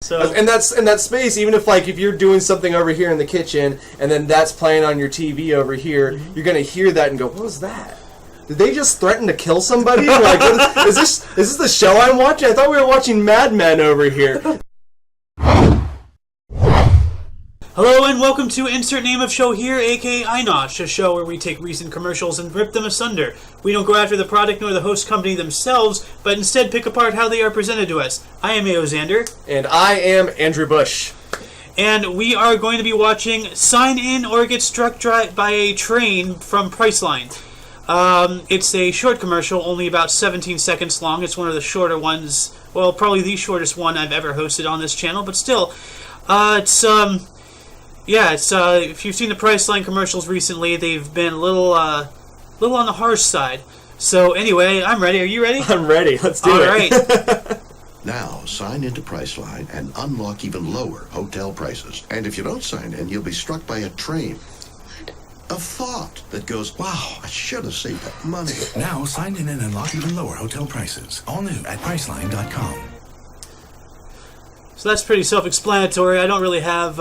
So and that's in that space. Even if you're doing something over here in the kitchen, and then that's playing on your TV over here, you're gonna hear that and go, "What was that? Did they just threaten to kill somebody? Like, is this the show I'm watching? I thought we were watching Mad Men over here." Hello and welcome to Insert Name of Show here, aka I.N.o.S.H, a show where we take recent commercials and rip them asunder. We don't go after the product nor the host company themselves, but instead pick apart how they are presented to us. I am A.O. Xander. And I am Andrew Bush. And we are going to be watching Sign In or Get Struck by a Train from Priceline. It's a short commercial, only about 17 seconds long. It's one of the shorter ones, well, probably the shortest one I've ever hosted on this channel, but still, if you've seen the Priceline commercials recently, they've been a little on the harsh side. So anyway, I'm ready. Are you ready? I'm ready. Let's do it. All right. Now, sign into Priceline and unlock even lower hotel prices. And if you don't sign in, you'll be struck by a train. A thought that goes, wow, I should have saved that money. Now, sign in and unlock even lower hotel prices. All new at Priceline.com. So that's pretty self-explanatory. I don't really have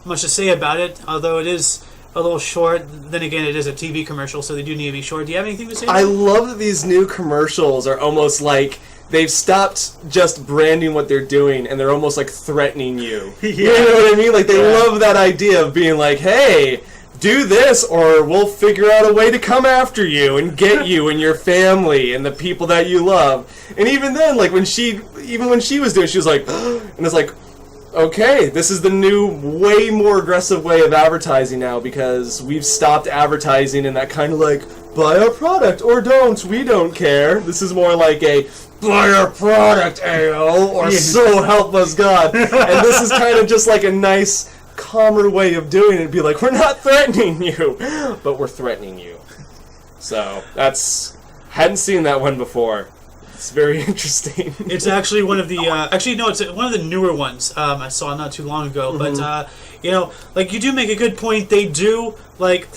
much to say about it, although it is a little short. Then again, it is a TV commercial, so they do need to be short. Do you have anything to say? I love that these new commercials are almost like they've stopped just branding what they're doing, and they're almost like threatening you. Yeah. You know what I mean? Like, they love that idea of being like, hey, do this or we'll figure out a way to come after you and get you and your family and the people that you love. And even then, like, when she was doing it, she was like, and it's like, okay, this is the new, way more aggressive way of advertising now, because we've stopped advertising in that kind of like, buy our product or don't, we don't care. This is more like a, buy our product, A.O., or so help us God. And this is kind of just like a nice, calmer way of doing it. Be like, we're not threatening you, but we're threatening you. So, hadn't seen that one before. It's very interesting. It's actually one of the it's one of the newer ones I saw not too long ago. Mm-hmm. But like, you do make a good point. They do like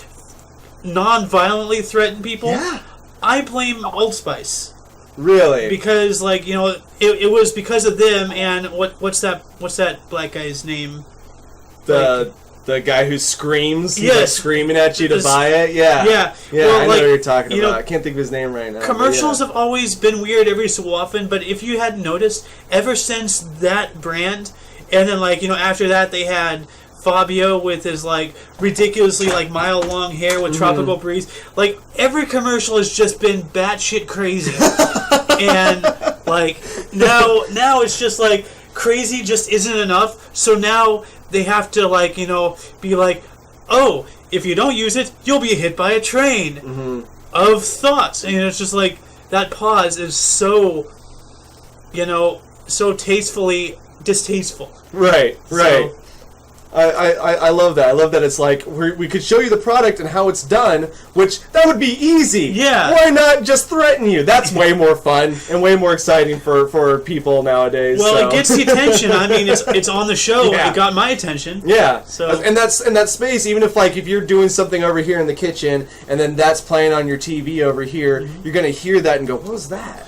non-violently threaten people. Yeah. I blame Old Spice. Really? Because it was because of them. And what's that black guy's name? The guy who screams, he's yes, like screaming at you to buy it. Yeah. Well, I know what you're talking about. I can't think of his name right now. Commercials have always been weird every so often, but if you hadn't noticed, ever since that brand, and then after that they had Fabio with his ridiculously mile-long hair with Tropical Breeze. Like, every commercial has just been batshit crazy, and now it's just crazy just isn't enough. So now they have to be like, oh, if you don't use it, you'll be hit by a train of thoughts. And it's just like, that pause is so, so tastefully distasteful. Right. So, I love that. I love that it's like, we could show you the product and how it's done, which, that would be easy. Yeah. Why not just threaten you? That's way more fun and way more exciting for people nowadays. Well, so. It gets the attention. I mean, it's on the show. Yeah. It got my attention. Yeah. So, and that's in that space, even if you're doing something over here in the kitchen, and then that's playing on your TV over here, you're going to hear that and go, what was that?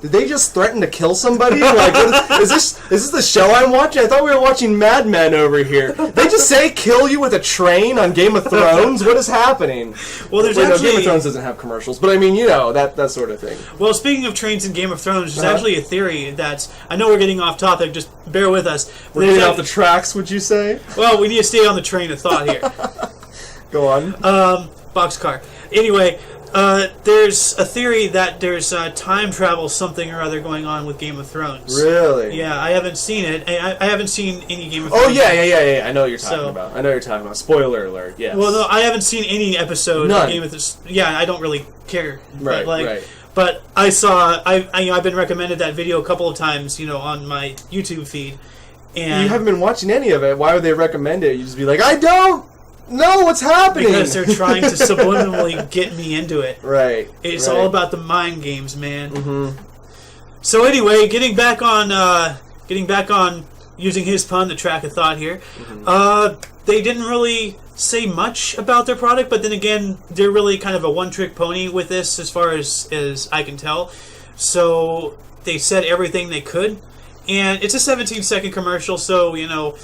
Did they just threaten to kill somebody? Like, is this the show I'm watching? I thought we were watching Mad Men over here. They just say kill you with a train on Game of Thrones? What is happening? Well, there's Game of Thrones doesn't have commercials, but I mean, that sort of thing. Well, speaking of trains in Game of Thrones, there's actually a theory that's, I know we're getting off topic, just bear with us. We're getting off the tracks, would you say? Well, we need to stay on the train of thought here. Go on. Boxcar. Anyway, there's a theory that there's time travel something or other going on with Game of Thrones. Really? Yeah, I haven't seen it. I haven't seen any Game of Thrones. Oh, yeah. I know what you're talking about. I know what you're talking about. Spoiler alert, yes. Well, no, I haven't seen any episode None. of Game of Thrones. Yeah, I don't really care. Right, but, right. But I've been recommended that video a couple of times, on my YouTube feed. And you haven't been watching any of it. Why would they recommend it? You just be like, I don't know what's happening. Because they're trying to subliminally get me into it. Right. It's all about the mind games, man. Mm-hmm. So anyway, getting back on using his pun, the track of thought here. Mm-hmm. They didn't really say much about their product, but then again, they're really kind of a one-trick pony with this, as far as I can tell. So they said everything they could, And it's a 17-second commercial, so, you know,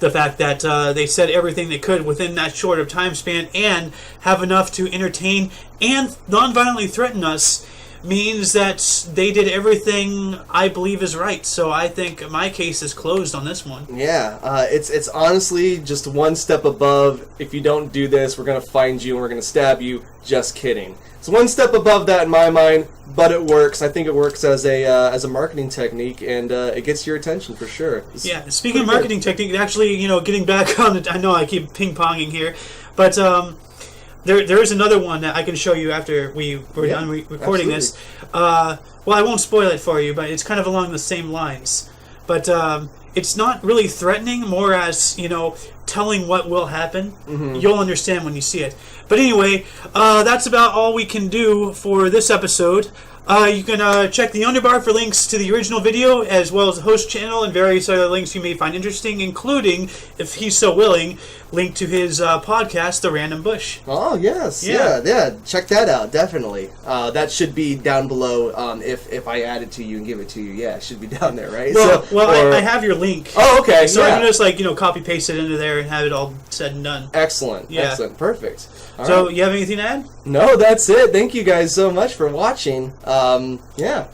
the fact that they said everything they could within that short of time span and have enough to entertain and non-violently threaten us means that they did everything I believe is right. So I think my case is closed on this one. Yeah, it's honestly just one step above. If you don't do this, we're gonna find you and we're gonna stab you. Just kidding. It's one step above that in my mind, but it works. I think it works as a marketing technique, and it gets your attention for sure. Yeah. Speaking of marketing technique, actually, you know, getting back on it, I know I keep ping-ponging here, but there is another one that I can show you after we're done recording this. Well, I won't spoil it for you, but it's kind of along the same lines. But it's not really threatening, more as, you know, telling what will happen. You'll understand when you see it. But anyway, that's about all we can do for this episode. You can check the underbar for links to the original video, as well as the host channel and various other links you may find interesting, including, if he's so willing, link to his podcast, The Random Bush. Oh, yes. Yeah. Check that out, definitely. That should be down below if I add it to you and give it to you. Yeah, it should be down there, right? I have your link. Oh, okay. So I can just, like, you know, copy-paste it into there and have it all said and done. Excellent. Yeah. Excellent. Perfect. All so, right. You have anything to add? No, that's it. Thank you guys so much for watching. Yeah.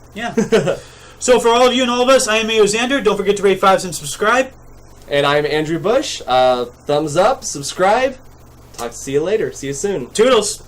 So for all of you and all of us, I am A.O. Xander. Don't forget to rate 5s and subscribe. And I'm Andrew Bush. Thumbs up, subscribe. See you later. See you soon. Toodles.